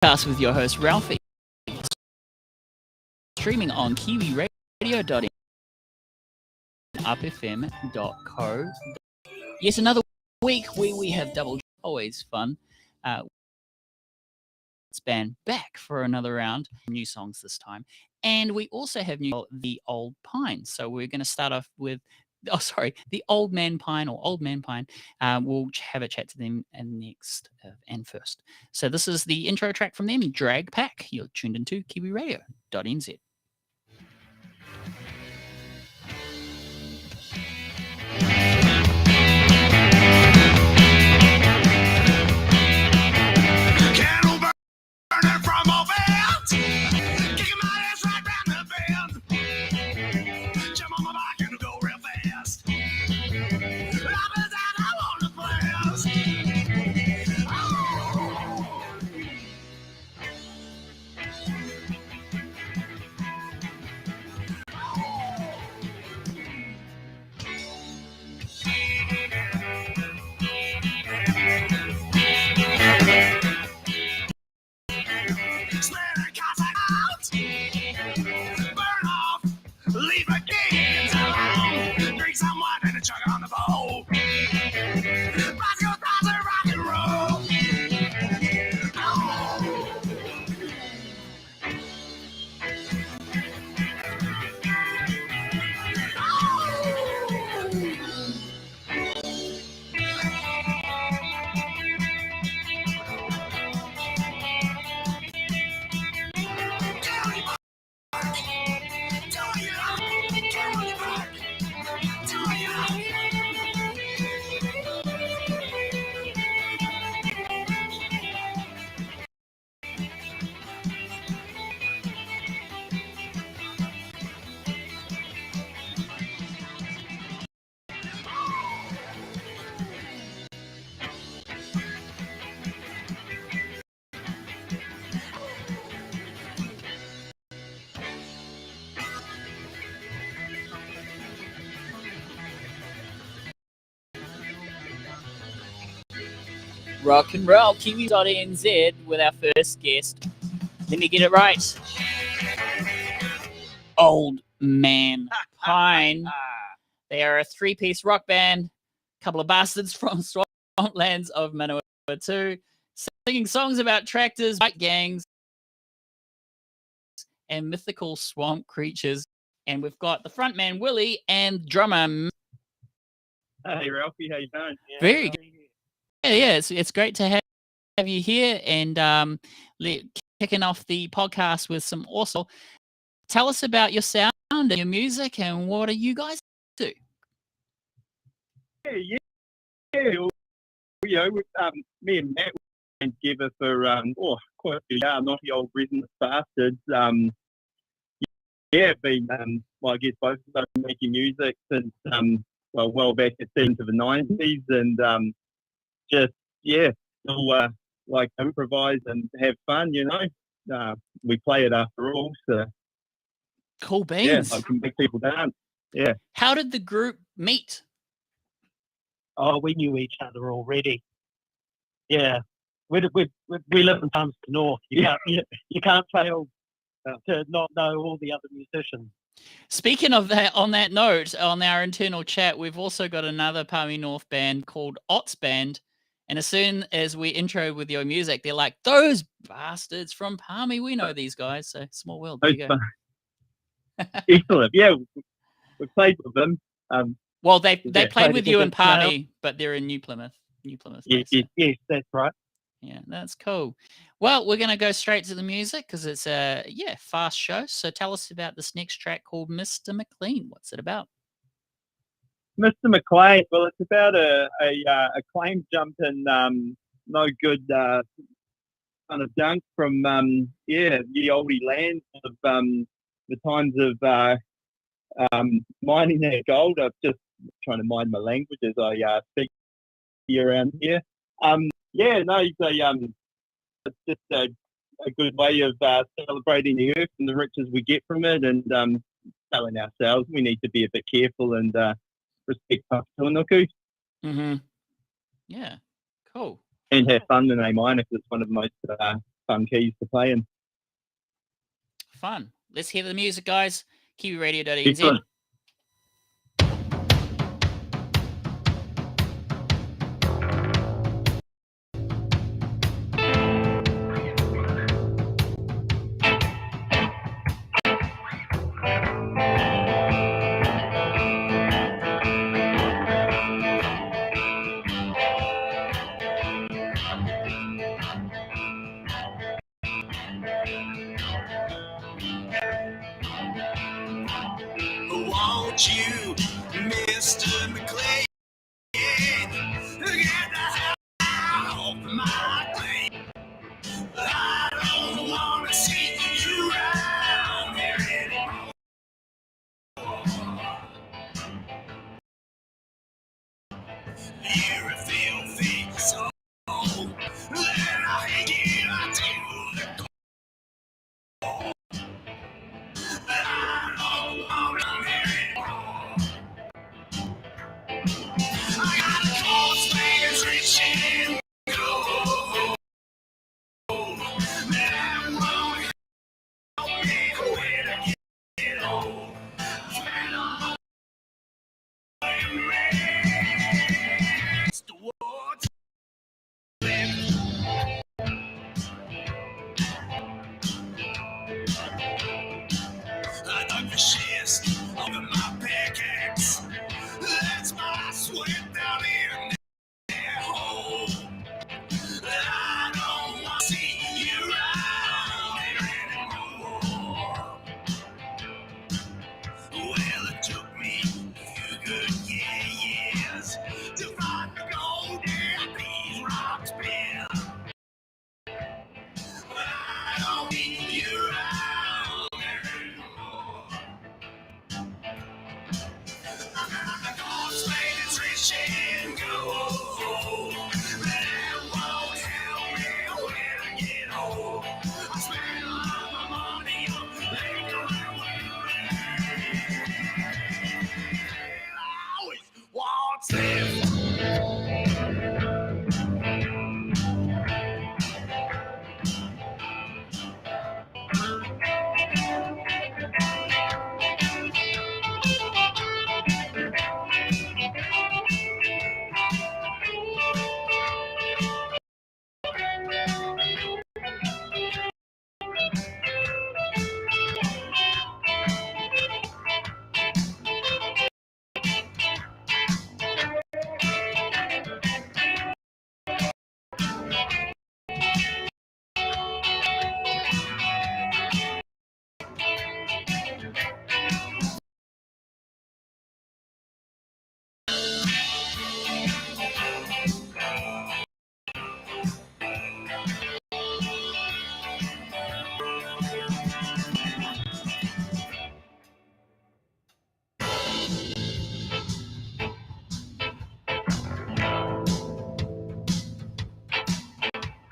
Podcast with your host, Ralphie. Streaming on kiwiradio.in, upfm.co. Yes, another week where we have double, always fun. It's band back for another round, new songs this time. And we also have The Old Pine. So we're going to start off with, The Old Man Pine or Old Man Pine. We'll have a chat to them next and first. So this is the intro track from them, Drag Pack. You're tuned into kiwiradio.nz. Rock and roll, Kiwi.nz with our first guest. Let me get it right. Old Man Pine. They are a three-piece rock band, a couple of bastards from swamplands of Manawatu, singing songs about tractors, bike gangs, and mythical swamp creatures. And we've got the frontman, Willie, and drummer. Hey, Ralphie, how you doing? Yeah, very good. Yeah, it's great to have you here and kicking off the podcast with some awesome. Tell us about your sound and your music and what do you guys do? Yeah. Me and Matt went together for quite a few years, not the old business bastards. Been I guess both of us making music since well back into the 90s and still like improvise and have fun, we play it after all, so cool beans. Yeah, I can make people dance. Yeah. How did the group meet? Oh, we knew each other already. Yeah, we live in Palmerston North. You can't fail to not know all the other musicians. Speaking of that, on that note, on our internal chat, we've also got another Palmy North band called Ots Band. And as soon as we intro with your music, they're like, those bastards from Palmy, we know these guys. So small world. There you go. Excellent. Yeah, we played with them. Well, they played with you in Palmy, but they're in New Plymouth. Yes, that's right. Yeah, that's cool. Well, we're going to go straight to the music because it's a fast show. So tell us about this next track called Mr. McLean. What's it about? Mr. McLean. Well, it's about a claim jump and no good kind of dunk from the oldie land of the times of mining their gold. I'm just trying to mind my language as I speak around here. It's just a good way of celebrating the earth and the riches we get from it, and telling ourselves we need to be a bit careful and respect Pākitunuku. Mm-hmm. Yeah, cool. And have fun when they mine, because it's one of the most fun keys to play in. Fun. Let's hear the music, guys. KiwiRadio.nz. Excellent. Won't you, Mr. McLean, get the hell off my plane? I don't want to see you around here anymore. You're a filthy soul, and I hate you to the core. I don't want to hear anymore. I got a cold fingers reaching gold. Man, won't help me when I get old. Man, I'm raised towards I dug the schist over my pickaxe. That's my sweat down in that hole. I don't want to see you around here anymore. Well, it took me a few good years to find the gold that these rocks bear. I don't need you around here anymore. The God's made is rich and gold, but that won't help me when I get old. I spend all my money on liquor and women. I always want them.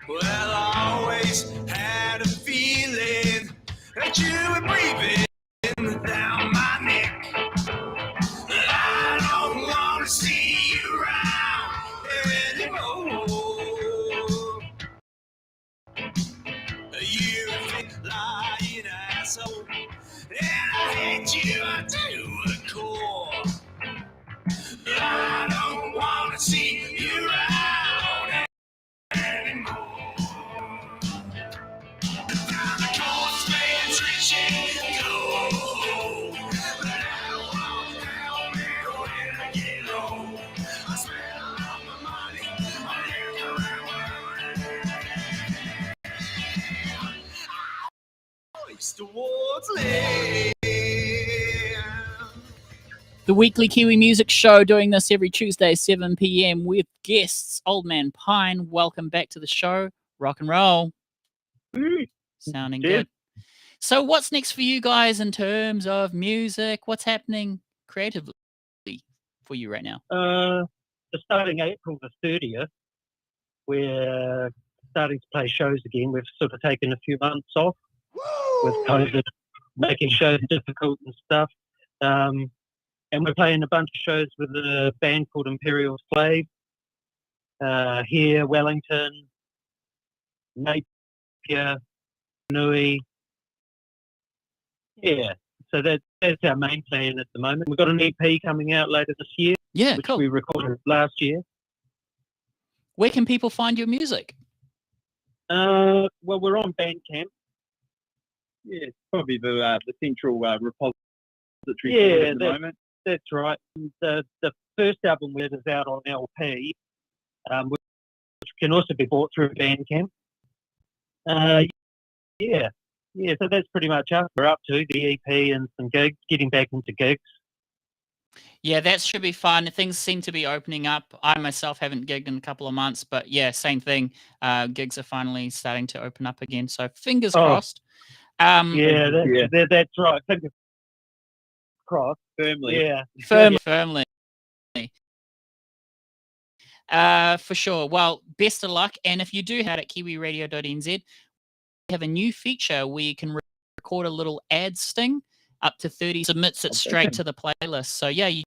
Well, I always had a feeling that you were breathing down my neck. I don't want to see you around anymore. You're a fake lying asshole, and I hate you to the core. I don't want to see you around anymore. The course man's reaching gold, but that won't help me when I get old. I spend all my money on liquor and wine. Always towards land. The weekly Kiwi Music Show, doing this every Tuesday, 7 p.m. with guests. Old Man Pine, welcome back to the show. Rock and roll. Sounding Cheers. good. So what's next for you guys in terms of music? What's happening creatively for you right now? Starting April the 30th, we're starting to play shows again. We've sort of taken a few months off with COVID, making shows difficult and stuff. And we're playing a bunch of shows with a band called Imperial Slave here, Wellington, Napier, Nui. Yeah. So that's our main plan at the moment. We've got an EP coming out later this year, Yeah, which cool. we recorded last year. Where can people find your music? Well, we're on Bandcamp. Yeah, it's probably the central repository Yeah, for it at the moment. That's right. The first album we did is out on LP, which can also be bought through Bandcamp. Yeah. So that's pretty much us. We're up to the EP and some gigs, getting back into gigs. Yeah, that should be fun. Things seem to be opening up. I myself haven't gigged in a couple of months, but yeah, same thing. Gigs are finally starting to open up again. So fingers crossed. That's right. Fingers crossed. Firmly. Yeah. Firmly. For sure. Well, best of luck. And if you do have it at kiwiradio.nz, we have a new feature where you can record a little ad sting up to 30, submits it straight to the playlist. So yeah, you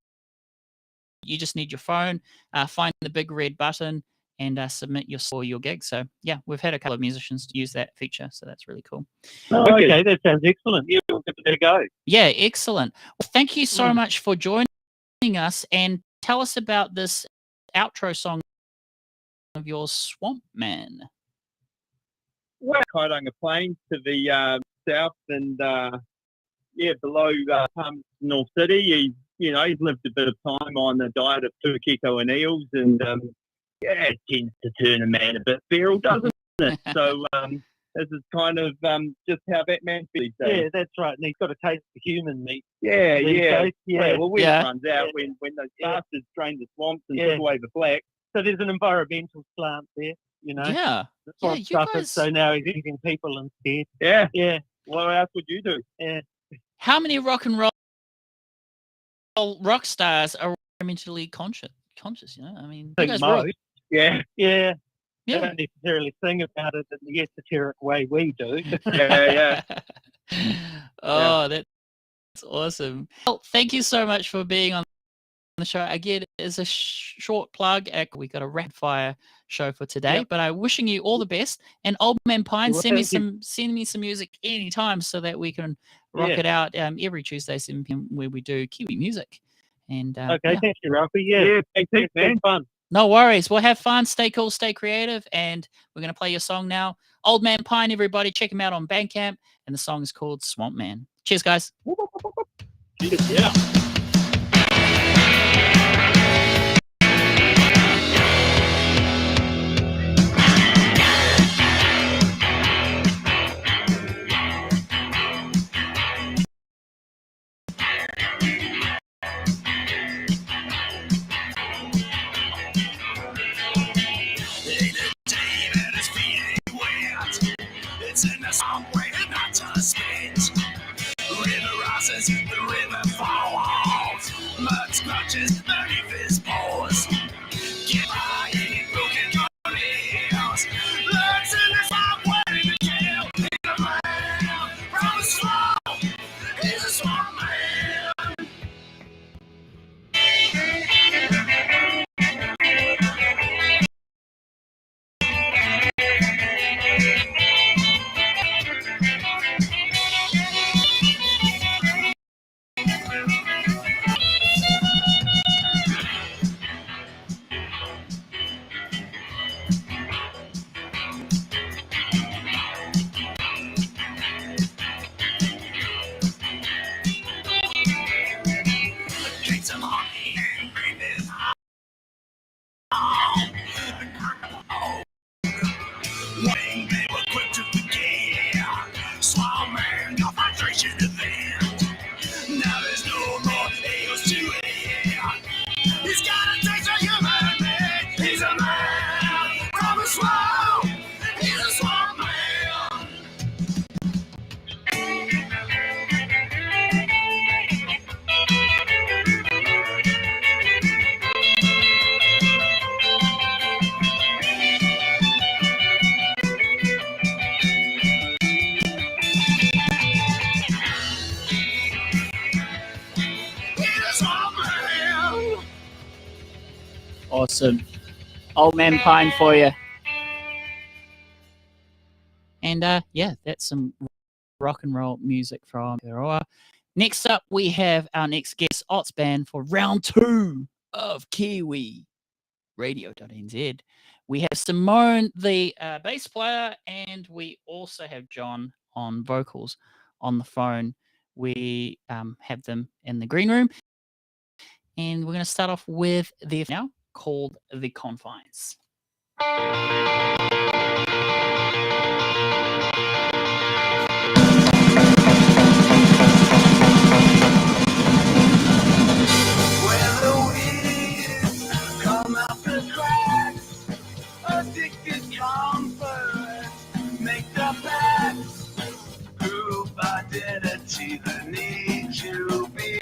just need your phone, find the big red button, and submit your gig. So yeah, we've had a couple of musicians use that feature, so that's really cool. Oh, okay, that sounds excellent. Yeah, we'll give it a go. Yeah, excellent. Well, thank you so much for joining us, and tell us about this outro song of yours, Swamp Man. Well, Kairanga Plains to the south and below North City. He's lived a bit of time on the diet of tuakiko and eels, and it tends to turn a man a bit feral, doesn't it? So this is kind of just how that man feels. Yeah, that's right. And he's got a taste for human meat. Yeah. Well, when it runs out, Yeah. when those bastards drain the swamps and took away the flax. So there's an environmental slant there, you know. Yeah. The swamp you suffers, guys- so now he's eating people instead. Yeah. Yeah. What else would you do? Yeah. How many rock and roll rock stars are environmentally conscious? You know, I mean, I you think guys rock. most. Yeah. Yeah. They Yeah. don't necessarily sing about it in the esoteric way we do. Yeah. Oh, that's awesome. Well, thank you so much for being on the show. Again, as a short plug, we got a rapid fire show for today, but I'm wishing you all the best. And Old Man Pine, Well, send me some music anytime so that we can rock it out every Tuesday 7 p.m. where we do Kiwi music. And Okay, thank you, Ralphie. Yeah, thanks, man. Fun. no worries. We'll have fun, stay cool, stay creative, and we're going to play your song now. Old Man Pine, everybody, check him out on Bandcamp, and the song is called Swamp Man. Cheers, guys. Yeah. It's in the subway and not to spit. River rises, the river falls. Mud scratches beneath his paws. Get by in broken your nails. Legs in the subway in the jail. He's a man from the swamp. He's a swamp man. Take some honey and bring this home. When they were quick to forget, Swamp Man got hydration event. Now there's no more eels to eat. He's got a taste of human meat. He's a man from the swamp. He's a swamp man. He's a swamp man. Awesome. Old Man Pine for you. And And yeah, that's some rock and roll music from Aotearoa. Next up, we have our next guest, Ots Band, for round 2 of Kiwi Radio.nz. We have Simone, the bass player, and we also have John on vocals on the phone. We have them in the green room, and we're going to start off with the now called The Confines. Addicted comfort, make the best group identity, the need to be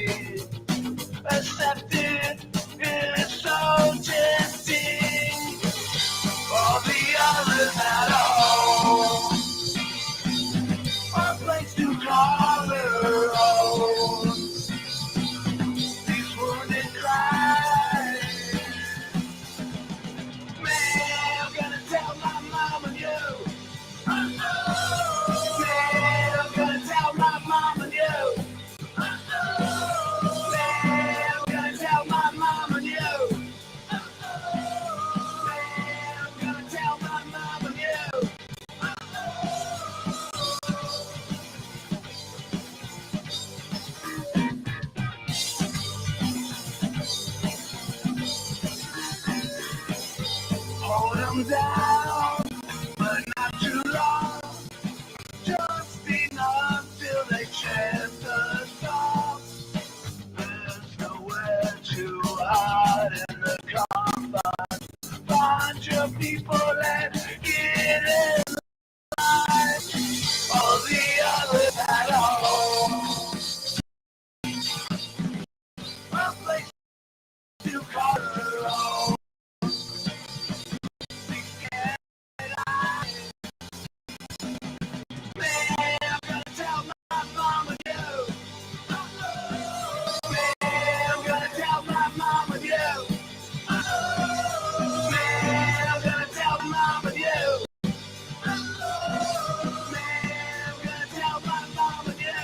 accepted is so tempting. All the others at home, a place to call their own. These wounded cries. Man, I'm gonna tell my mom and you. Man, I'm gonna tell my mom and you. Man, I'm gonna tell my mom and you. Man, I'm gonna tell my mom and you. Hold them down, but not too long. Just enough till they chant the song. There's nowhere too hard in the confines. Find your people and get in line. All the others at home. A place to call their own. Man, I'm gonna tell my mom and you. Man, I'm gonna tell my mom and you. Man, I'm gonna tell mom and you. Man, I'm gonna tell my mom and you.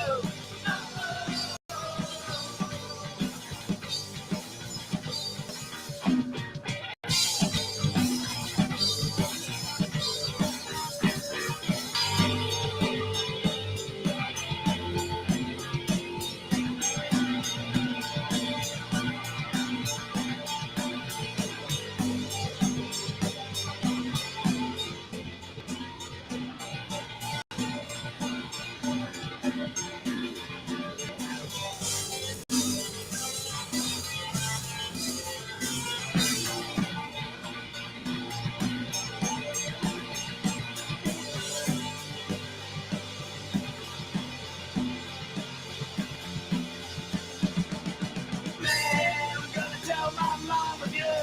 Man, I'm gonna tell my mom and you.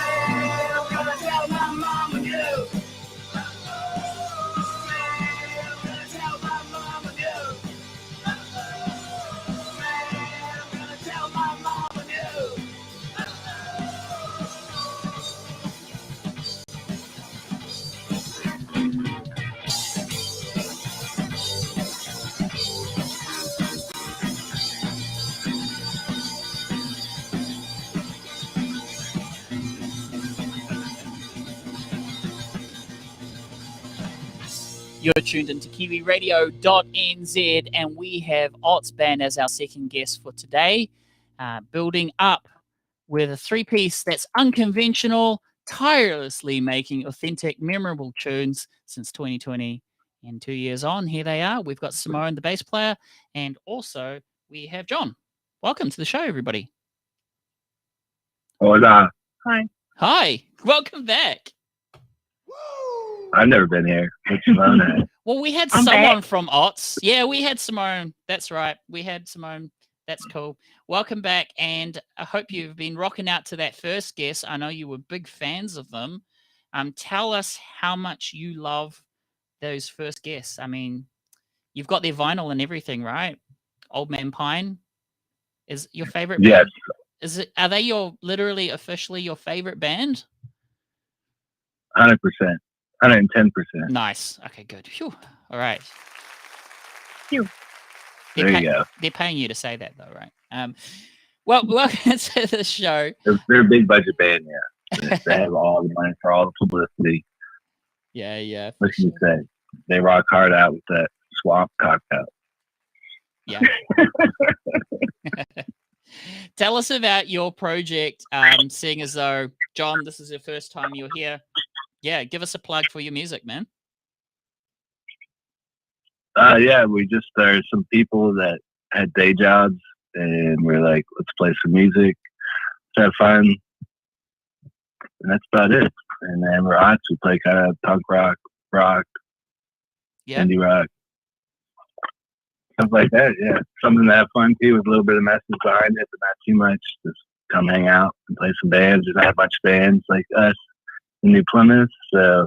Man, I'm gonna tell my mom and you. Man, I'm gonna tell my mom and you. Man, I'm gonna tell my mom and you. You're tuned into kiwiradio.nz, and we have Ots Band as our second guest for today, building up with a three-piece that's unconventional, tirelessly making authentic, memorable tunes since 2020. And 2 years on, here they are. We've got Simone, the bass player, and also we have John. Welcome to the show, everybody. Hola. Hi, welcome back. I've never been here. What's Simone at? Well, we had I'm someone back. from Ots. Yeah, we had Simone. That's right. We had Simone. That's cool. Welcome back. And I hope you've been rocking out to that first guest. I know you were big fans of them. Tell us how much you love those first guests. I mean, you've got their vinyl and everything, right? Old Man Pine is your favorite Yes. band? Is it? Are they your literally officially your favorite band? 100%. 110%. Nice. Okay, good. Phew. All right. There you go. They're paying you to say that, though, right? Well, welcome to the show. They're a big budget band, yeah. They have all the money for all the publicity. Yeah. What can you say? They rock hard out with that swamp cocktail. Yeah. Tell us about your project, seeing as though, John, this is your first time you're here. Yeah, give us a plug for your music, man. Yeah, we just started some people that had day jobs, and we're like, let's play some music, let's have fun, and that's about it. And then we're on. We play kind of punk rock, Yeah. indie rock, stuff like that. Yeah, something to have fun too, with a little bit of message behind it, but not too much. Just come hang out and play some bands. There's not a bunch of bands like us in New Plymouth, so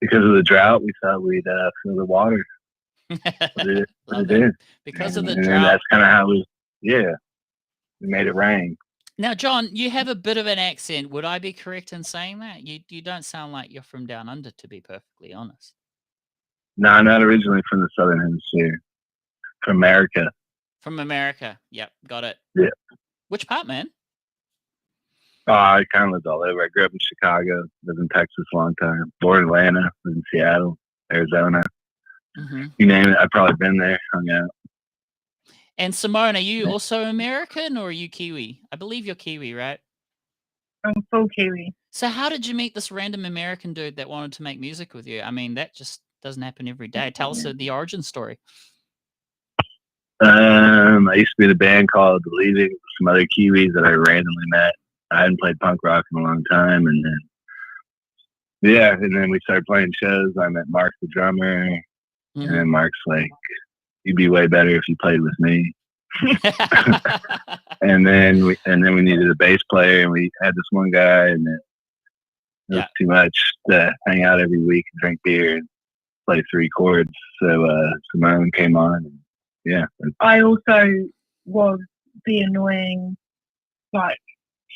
because of the drought, we thought we'd fill the water. Love it. Because of the drought. That's kind of how we made it rain. Now, John, you have a bit of an accent. Would I be correct in saying that? You don't sound like you're from down under, to be perfectly honest. No, I'm not originally from the Southern Hemisphere. From America. From America. Yep, got it. Yeah. Which part, man? I kind of lived all over. I grew up in Chicago, lived in Texas a long time, born in Atlanta, lived in Seattle, Arizona. Mm-hmm. You name it, I've probably been there, hung out. And Simone, are you also American or are you Kiwi? I believe you're Kiwi, right? I'm full Kiwi. So how did you meet this random American dude that wanted to make music with you? I mean, that just doesn't happen every day. Tell us the origin story. I used to be in a band called The Leaving with some other Kiwis that I randomly met. I hadn't played punk rock in a long time, and then we started playing shows. I met Mark, the drummer, and then Mark's like, "You'd be way better if you played with me." and then we needed a bass player, and we had this one guy, and it was too much to hang out every week and drink beer and play 3 chords. So Simone came on, and I also was the annoying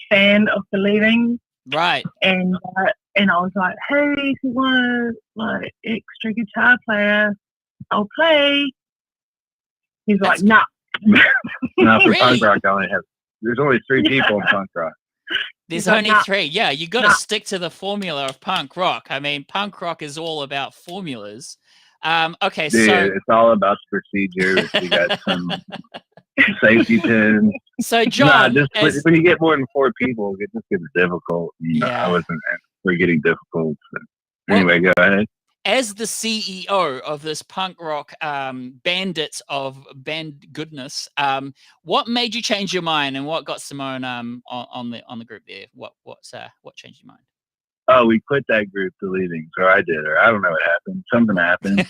fan of The Leaving, right? And I was like, "Hey, if you want a extra guitar player, I'll play." He's like, "Nah." No, for punk rock, there's only 3 people in punk rock. There's only 3. Yeah, you got to stick to the formula of punk rock. I mean, punk rock is all about formulas. Okay, Dude, so it's all about the procedure. We got some safety pins. So, John, when you get more than 4 people, it just gets difficult. We're getting difficult. So. Anyway, go ahead. As the CEO of this punk rock bandits of band goodness, what made you change your mind, and what got Simone on the group there? What changed your mind? Oh, we quit that group, The Leaving, or I did, or I don't know what happened. Something happened.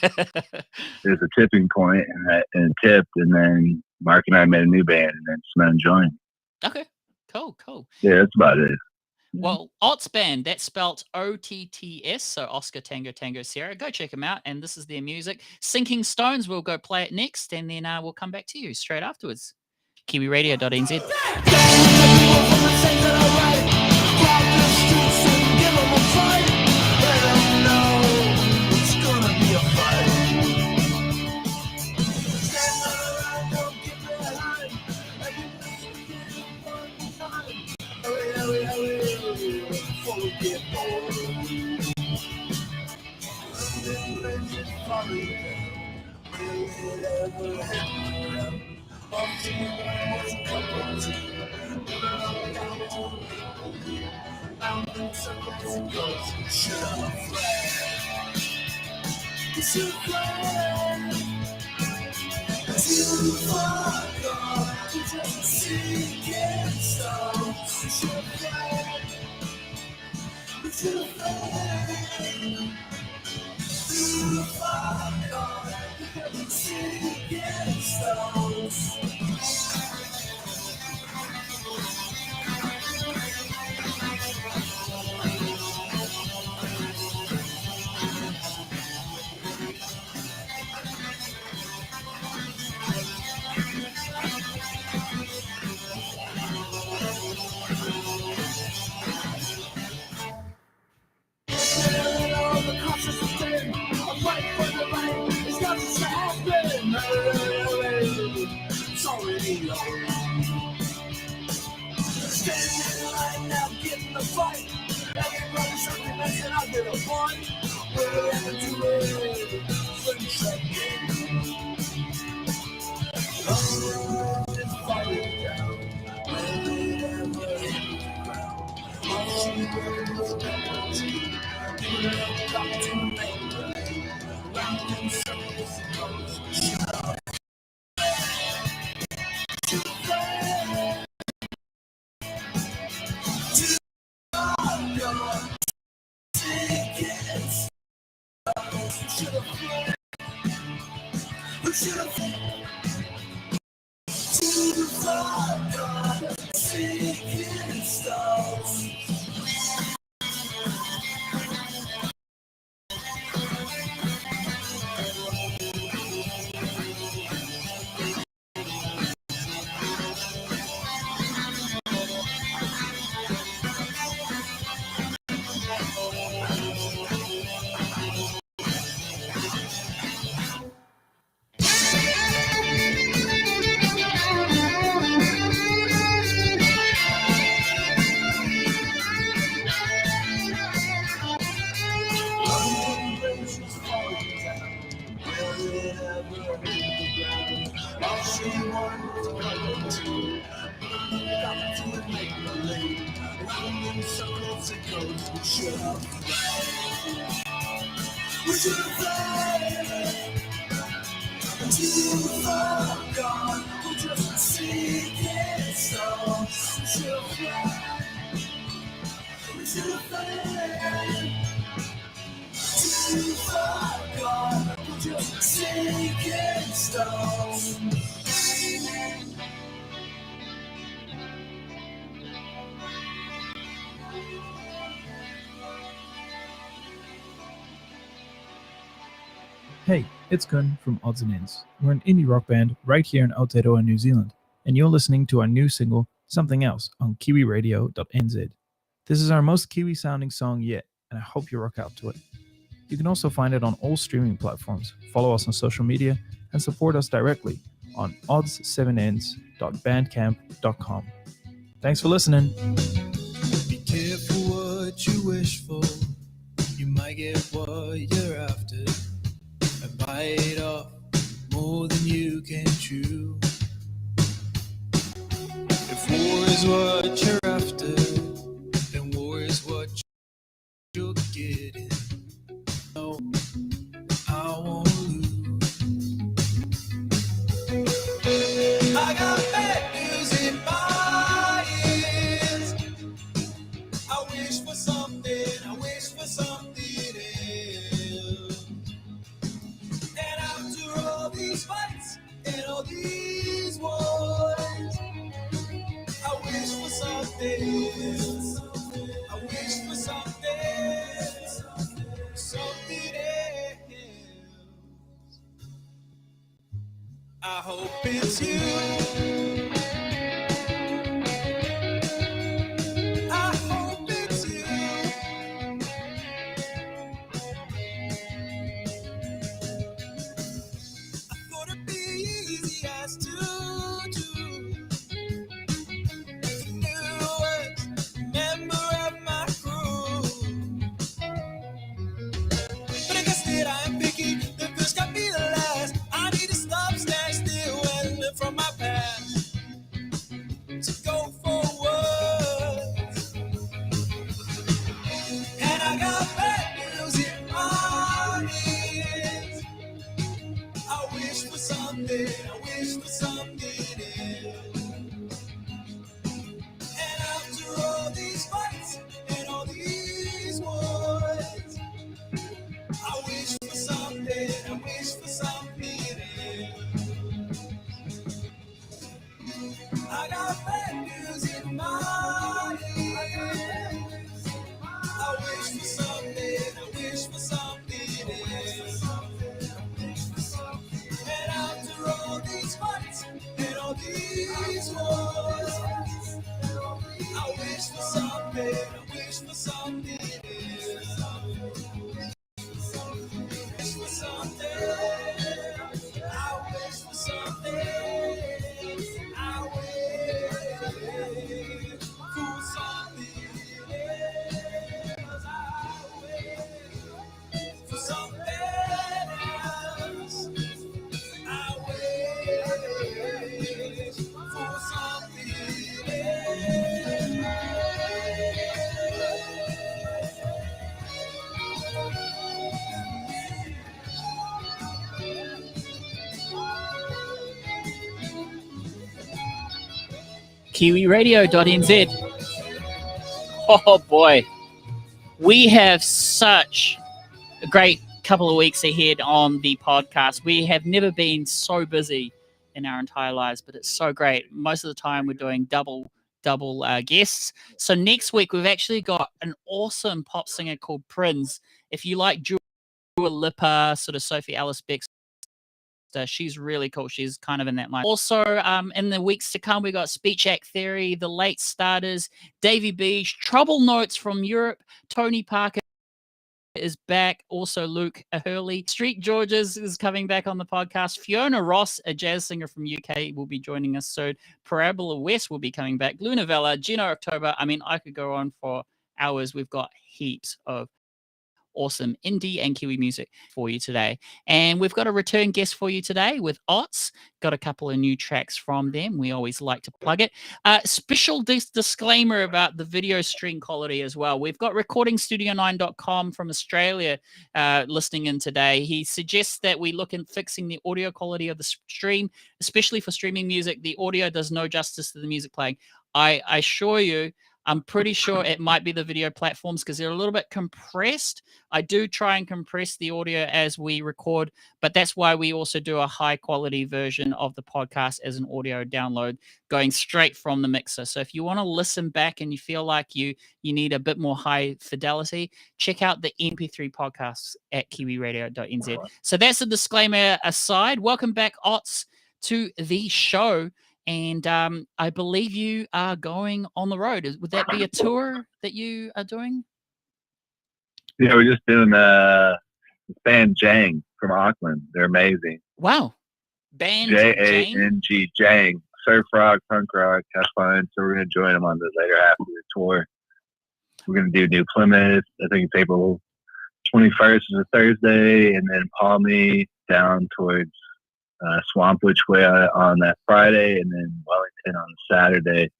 There's a tipping point, and it tipped, and then Mark and I made a new band, and then Simone joined. Okay, cool. Yeah, that's about it. Well, Otts Band, that's spelt OTTS, so Oscar Tango Tango Sierra. Go check them out, and this is their music. Sinking Stones, we'll go play it next, and then we'll come back to you straight afterwards. KiwiRadio.nz. Hey, it's Kun from Odds and Ends. We're an indie rock band right here in Aotearoa, New Zealand, and you're listening to our new single, Something Else, on kiwiradio.nz. This is our most Kiwi sounding song yet, and I hope you rock out to it. You can also find it on all streaming platforms, follow us on social media, and support us directly on odds7ends.bandcamp.com. Thanks for listening. Be careful what you wish for. You might get what you're after and bite off more than you can chew. If war is what you're after, then war is what you're getting. No, I won't lose. I got bad news in my ears. I wish for something else. And after all these fights and all these wars, I wish for something else. I wish for something else. I hope it's you. I hope it's you. I thought it'd be easy as to do. If you knew I was a member of my crew. But I guess that I am picky. The first got be the last. I need to stop, stand still, and live from my past to go forward. And I got bad news in my ears. I wish for something else. And after all these fights and all these wars, I wish for something else. I got bad news in my ears. I wish for something else. And after all these fights and all these wars, I wish for something else. Wish for something I wish for something. I wish for something else. I wish for something else. I wish for something else. kiwiradio.nz. Oh boy, we have such a great couple of weeks ahead on the podcast. We have never been so busy in our entire lives, but it's so great. Most of the time we're doing double guests. So next week we've actually got an awesome pop singer called Prince. If you like Dua Lipa, sort of Sophie Ellis Beck, she's really cool. She's kind of in that line. Also, in the weeks to come, we got Speech Act Theory, The Late Starters, Davy Beach, Trouble Notes from Europe, Tony Parker is back. Also, Luke Hurley. Street Georges is coming back on the podcast. Fiona Ross, a jazz singer from UK, will be joining us soon. Parabola West will be coming back. Luna Vella, Gino October. I mean, I could go on for hours. We've got heaps of awesome indie and Kiwi music for you today. And we've got a return guest for you today with Ots. Got a couple of new tracks from them. We always like to plug it. Special disclaimer about the video stream quality as well. We've got recordingstudio9.com from Australia listening in today. He suggests that we look at fixing the audio quality of the stream, especially for streaming music. The audio does no justice to the music playing. I assure you, I'm pretty sure it might be the video platforms because they're a little bit compressed. I do try and compress the audio as we record, but that's why we also do a high quality version of the podcast as an audio download going straight from the mixer. So if you want to listen back and you feel like you need a bit more high fidelity, check out the MP3 podcasts at kiwiradio.nz. So that's a disclaimer aside. Welcome back, Ots, to the show. And I believe you are going on the road. Would that be a tour that you are doing? Yeah, we're just doing this band Jang from Auckland. They're amazing. Wow. Band J-A-N-G, Jang. Surf rock, punk rock, have fun. So we're going to join them on the later half of the tour. We're going to do New Plymouth. I think it's April 21st is a Thursday. And then Palmy down towards Swampwich Way on that Friday, and then Wellington on Saturday.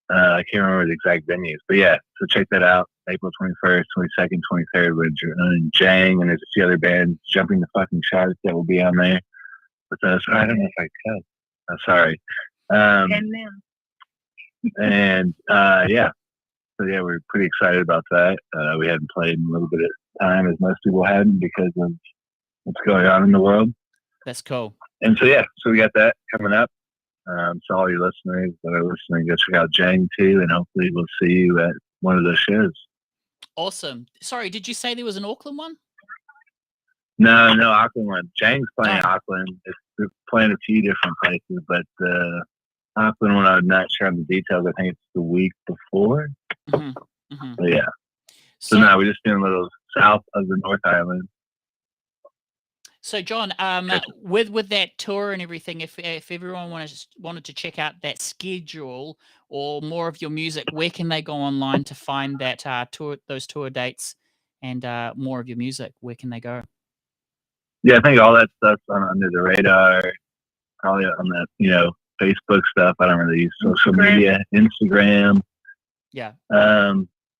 I can't remember the exact venues, but yeah, so check that out. April 21st, 22nd, 23rd with Jang, and there's a few other bands, Jumping the Fucking Sharks, that will be on there with us. I don't know if I could. I'm sorry. Yeah. So yeah, we're pretty excited about that. We hadn't played in a little bit of time, as most people hadn't, because of what's going on in the world. That's cool. And so, yeah, so we got that coming up. So all your listeners that are listening, go check out Jang too, and hopefully we'll see you at one of those shows. Awesome. Sorry, did you say there was an Auckland one? No, Auckland one. Jang's playing Auckland. They're playing a few different places, but Auckland one, I'm not sure on the details. I think it's the week before. Mm-hmm. Mm-hmm. But yeah. So now we're just doing a little south of the North Island. So, John, with that tour and everything, if everyone wanted to check out that schedule or more of your music, where can they go online to find that those tour dates and more of your music? Where can they go? Yeah, I think all that stuff's under the radar. Probably on that, Facebook stuff. I don't really use social media. Instagram. Yeah.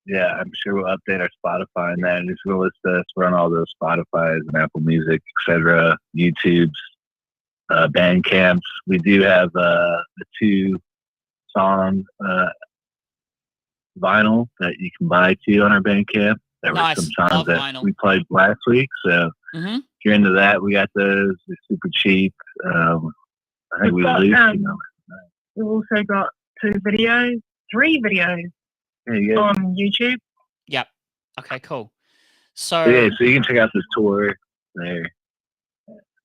Yeah, I'm sure we'll update our Spotify and that. And just we'll list us. We're on all those Spotify's and Apple Music, etc., YouTube's, Bandcamps. We do have the 2-song vinyl that you can buy too on our Bandcamp. There were some songs that we played last week. So if you're into that, we got those. They're super cheap. I think we've also got 3 videos. On YouTube. Yep. Okay, cool. So so you can check out this tour there.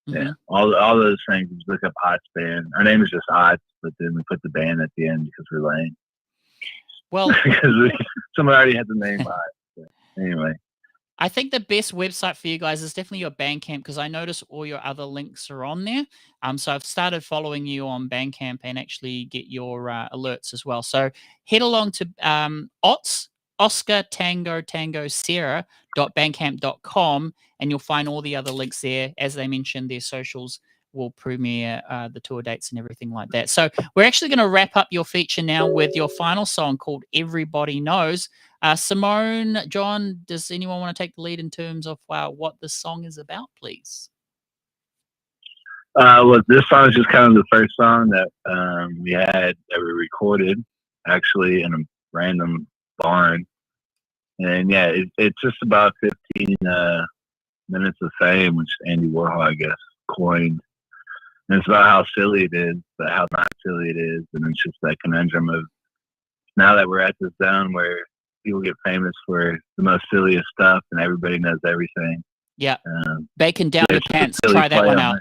Yeah, all those things. Just look up Ots Band. Our name is just Ots, but then we put the band at the end because we're lame. Well, because someone already had the name Ots. So anyway, I think the best website for you guys is definitely your Bandcamp because I notice all your other links are on there. So I've started following you on Bandcamp and actually get your alerts as well. So head along to Ots, Oscar Tango Sierra.bandcamp.com and you'll find all the other links there. As they mentioned, their socials will premiere the tour dates and everything like that. So we're actually going to wrap up your feature now with your final song called Everybody Knows. Simone, John, does anyone want to take the lead in terms of what this song is about, please? Well, this song is just kind of the first song that we had that we recorded actually in a random barn. And yeah, it's just about 15 minutes of fame, which Andy Warhol, I guess, coined. And it's about how silly it is, but how not silly it is. And it's just that conundrum of now that we're at this zone where people get famous for the most silliest stuff and everybody knows everything. Yeah. Bacon down your pants. Try that one out.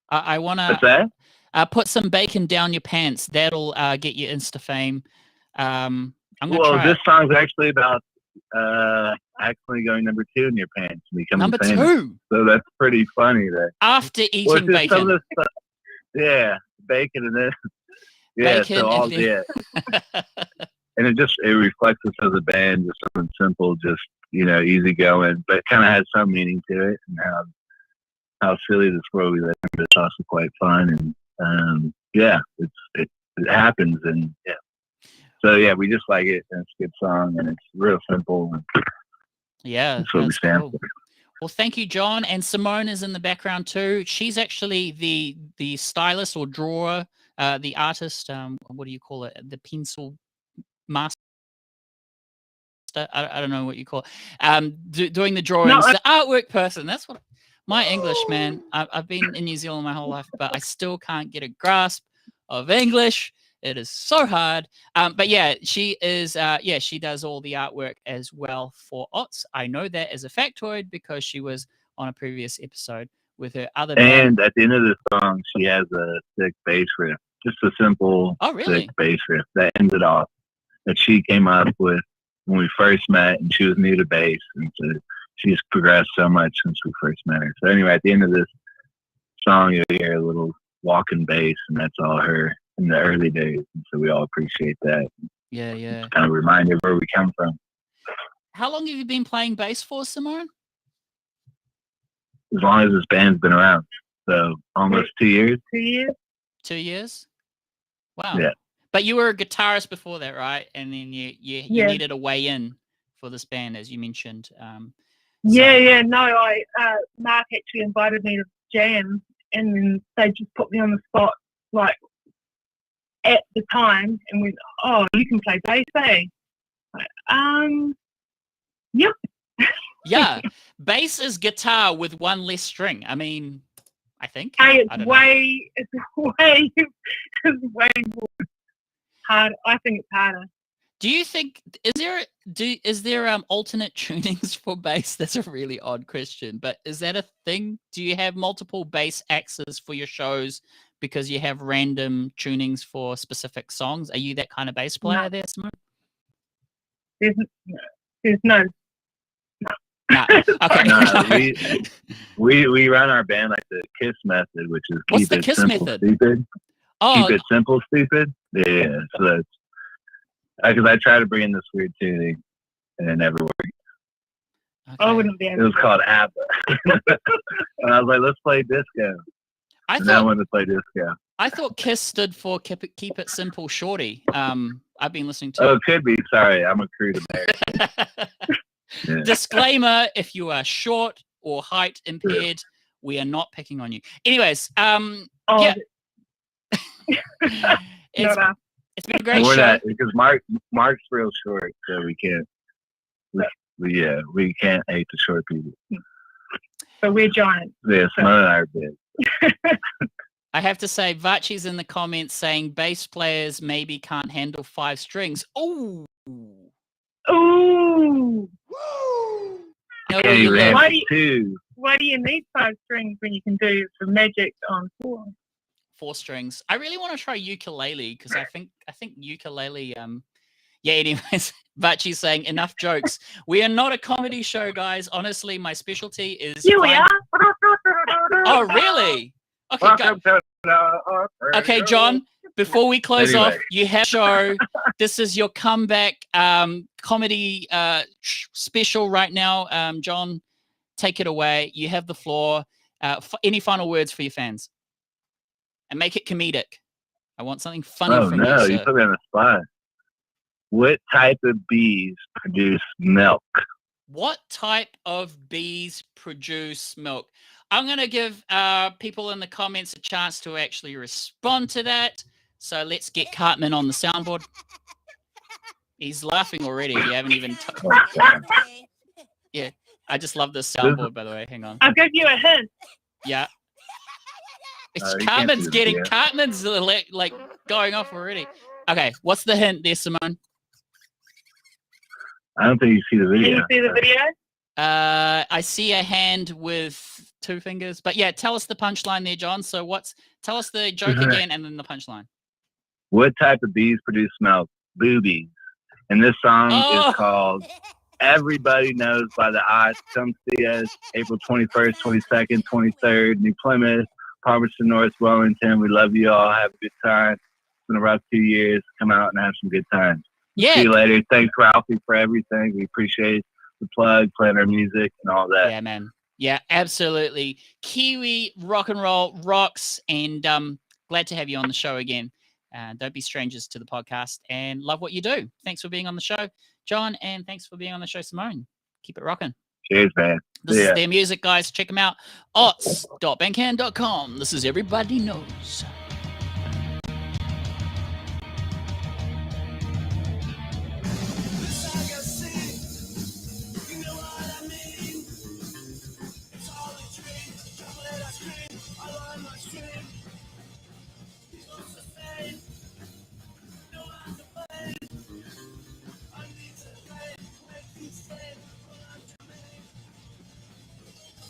I want What's that? put some bacon down your pants. That'll get you Insta fame. I'm gonna Well, try this it. song's actually about actually going number 2 in your pants and becoming Number famous. 2 So that's pretty funny. That after well, eating it's just some of bacon. the stuff. Yeah, bacon and then yeah, Bacon so all and then- yeah, and it reflects us as a band, just something simple, just easy going, but kind of has some meaning to it, and how silly this world we live in. It's also quite fun, and yeah, it happens, and yeah. So yeah, we just like it, and it's a good song, and it's real simple. And Yeah, that's what we stand cool. for. Well, thank you, John. And Simone is in the background too. She's actually the stylist or drawer, the artist. What do you call it? The pencil master. I don't know what you call it. Doing the drawings, the artwork person. That's what my English, man. I've been in New Zealand my whole life, but I still can't get a grasp of English. It is so hard. But yeah, she is. Yeah, she does all the artwork as well for OTS. I know that as a factoid because she was on a previous episode with her other band. And at the end of the song, she has a sick bass riff, just a simple, sick bass riff that ends it off. That she came up with when we first met, and she was new to bass, and so she's progressed so much since we first met her. So anyway, at the end of this song, you'll hear a little walking bass, and that's all her in the early days, and so we all appreciate that. Yeah. It's kind of a reminder of where we come from. How long have you been playing bass for, Simone? As long as this band's been around, so almost 2 years. 2 years. 2 years. Wow. Yeah. But you were a guitarist before that, right? And then you needed a way in for this band, as you mentioned. Yeah. No, Mark actually invited me to jam, and then they just put me on the spot, like at the time, and went, "Oh, you can play bass, eh?" Like, yep. Yeah, bass is guitar with one less string. I mean, I think. It's way more hard. I think it's harder. Do you think is there alternate tunings for bass? That's a really odd question, but is that a thing? Do you have multiple bass axes for your shows because you have random tunings for specific songs? Are you that kind of bass player there, Simone? There's no. No. Okay. No, we run our band like the KISS method, which is What's keep the it KISS simple, method? stupid. Oh, Keep it simple, stupid. Yeah, so that's because I try to bring in this weird tuning, and it never worked. okay. I wouldn't be able. It was called ABBA, and I was like, "Let's play disco." I and I wanted to play disco. I thought KISS stood for Keep It Simple, Shorty. I've been listening to. Oh, it could be. Sorry, I'm a crude American. Yeah. Disclaimer: if you are short or height impaired, we are not picking on you. Anyways, yeah. It's been a great we're show. not, because Mark's real short, so we can't. We can't hate the short people. So we're giants. Yeah, Simone and I are big. I have to say, Vachi's in the comments saying bass players maybe can't handle 5 strings. Oh. Ooh. No, Okay, you ran Why do you- two. Why do you need 5 strings when you can do the magic on 4? 4 strings. I really want to try ukulele because I think ukulele. Yeah. Anyways, Vachi's saying enough jokes. We are not a comedy show, guys. Honestly, my specialty is. Here we are. Oh, really? Okay, Welcome to the okay, John. Before we close Anyway. off, you have a show. This is your comeback comedy special right now. John, take it away. You have the floor. Any final words for your fans? And make it comedic. I want something funny Oh from no, you, you sir. put me on the spot. What type of bees produce milk? What type of bees produce milk? I'm going to give people in the comments a chance to actually respond to that. So let's get Cartman on the soundboard. He's laughing already. You haven't even. Yeah, I just love this soundboard, by the way. Hang on. I'll give you a hint. Yeah. Cartman's Cartman's like going off already. Okay, what's the hint there, Simone? I don't think you see the video. Can you see the video? I see a hand with 2 fingers, but yeah, tell us the punchline there, John. So tell us the joke again and then the punchline. What type of bees produce milk? Boobies. And this song is called Everybody Knows by the Odds. Come see us April 21st, 22nd, 23rd, New Plymouth, Palmerston North, Wellington. We love you all. Have a good time. It's been a rough 2 years. Come out and have some good times. Yeah. See you later. Thanks, Ralphie, for everything. We appreciate the plug, playing our music, and all that. Yeah, man. Yeah, absolutely. Kiwi rock and roll rocks, and glad to have you on the show again. Don't be strangers to the podcast, and love what you do. Thanks for being on the show, John, and thanks for being on the show, Simone. Keep it rocking. Cheers, man. This is their music, guys. Check them out. ots.bandcamp.com. This is Everybody Knows.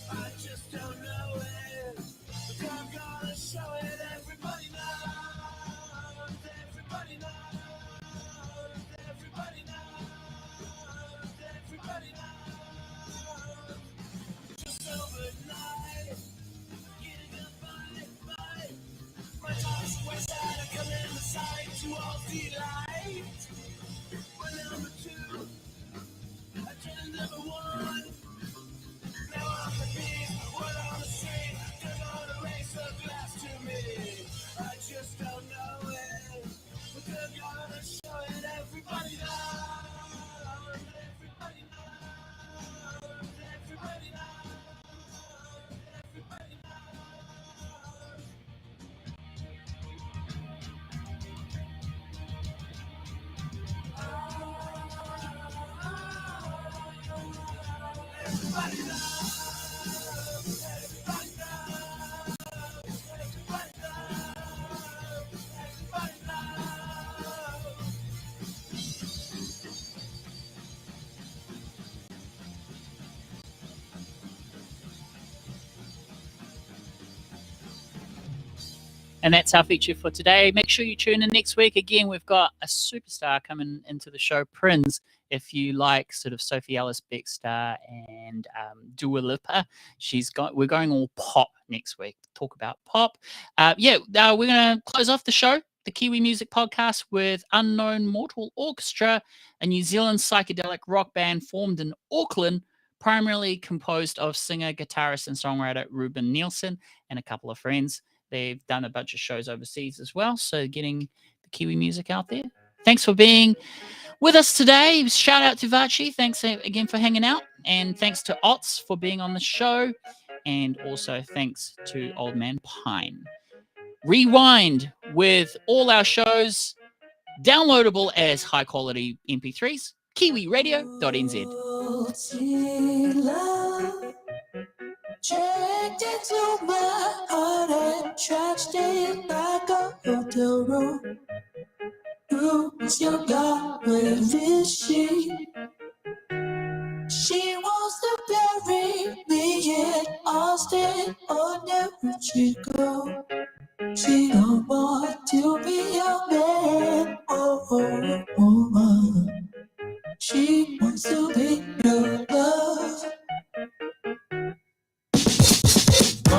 I just don't know it, but I'm gonna show it. Everybody knows, everybody knows, everybody knows, everybody knows. Just overnight, getting up by my toss west side, I come in the sight to all delight. Well, number 2, I turned number 1. Now I'm the beast, what on the street, they're gonna raise a glass to me. I just don't know it, but they're gonna show it. Everybody knows, everybody knows, everybody knows, everybody knows. Everybody knows. And that's our feature for today. Make sure you tune in next week. Again, we've got a superstar coming into the show, Prince. If you like sort of Sophie Ellis Bextor and Dua Lipa, we're going all pop next week. Talk about pop. We're going to close off the show, the Kiwi Music Podcast, with Unknown Mortal Orchestra, a New Zealand psychedelic rock band formed in Auckland, primarily composed of singer, guitarist, and songwriter Ruben Nielsen and a couple of friends. They've done a bunch of shows overseas as well, so getting the Kiwi music out there. Thanks for being with us today. Shout out to Vachi. Thanks again for hanging out. And thanks to Ots for being on the show. And also thanks to Old Man Pine. Rewind with all our shows downloadable as high-quality MP3s. KiwiRadio.nz. Checked into my heart and trashed it like a hotel room. Who is your God? Where is she? She wants to bury me in Austin or New Chicago. She don't want to be a man or woman. She wants to be your love.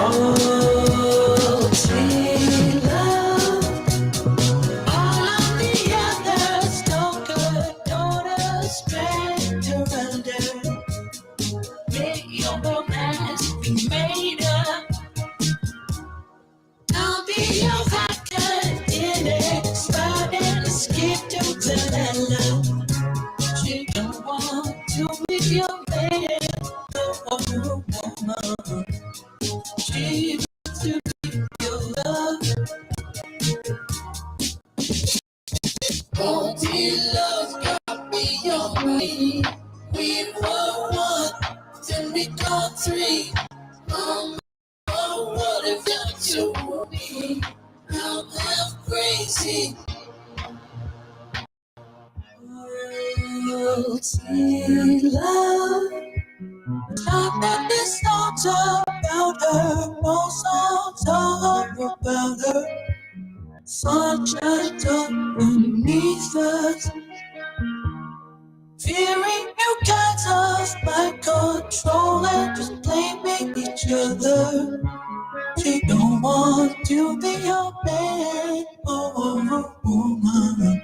Oh, sweet love. All of the others don't good, don't expect around her. Make your romance be made up. I'll be your vodka in it, spot and skip to vanilla. She don't want to She wants to be your love. Faulty love got me on me. We were one, then we got three. Oh, what have you done to me? I'm half crazy. Faulty love. Talk that this songs about her, no songs are about her. Sunshine underneath us, fearing new kinds of mind control and just blaming each other. She don't want to be your man or woman.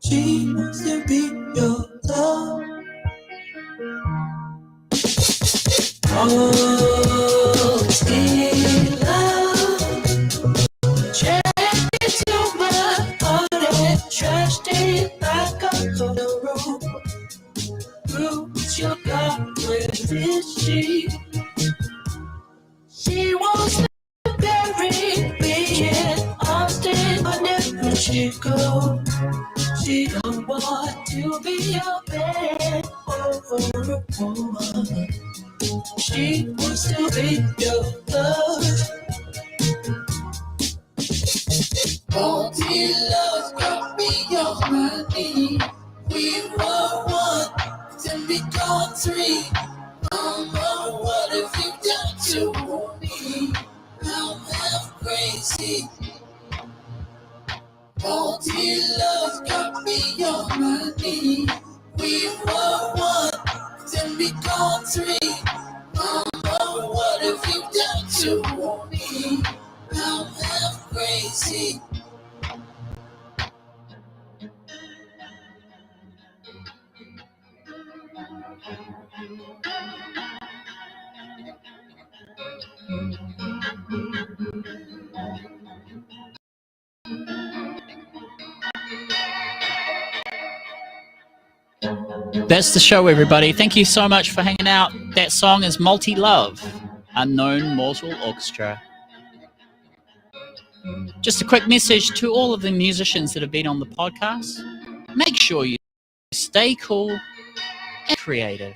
She wants to be your love. Oh, still love. Check into my heart and trashed it like a photo room. Who's your God? Where is she? She wants to bury me in Austin, but never she go. She don't want to be a man or a woman. She wants to be your love. Faulty love got me on my knee. We were one, then we got three. Mama, what have you done to me? I'm half crazy. Faulty love got me on my knee. We were one, then we got three. Mama, what have you done to me? I'm half crazy. That's the show, everybody. Thank you so much for hanging out. That song is Multi Love, Unknown Mortal Orchestra. Just a quick message to all of the musicians that have been on the podcast. Make sure you stay cool and creative.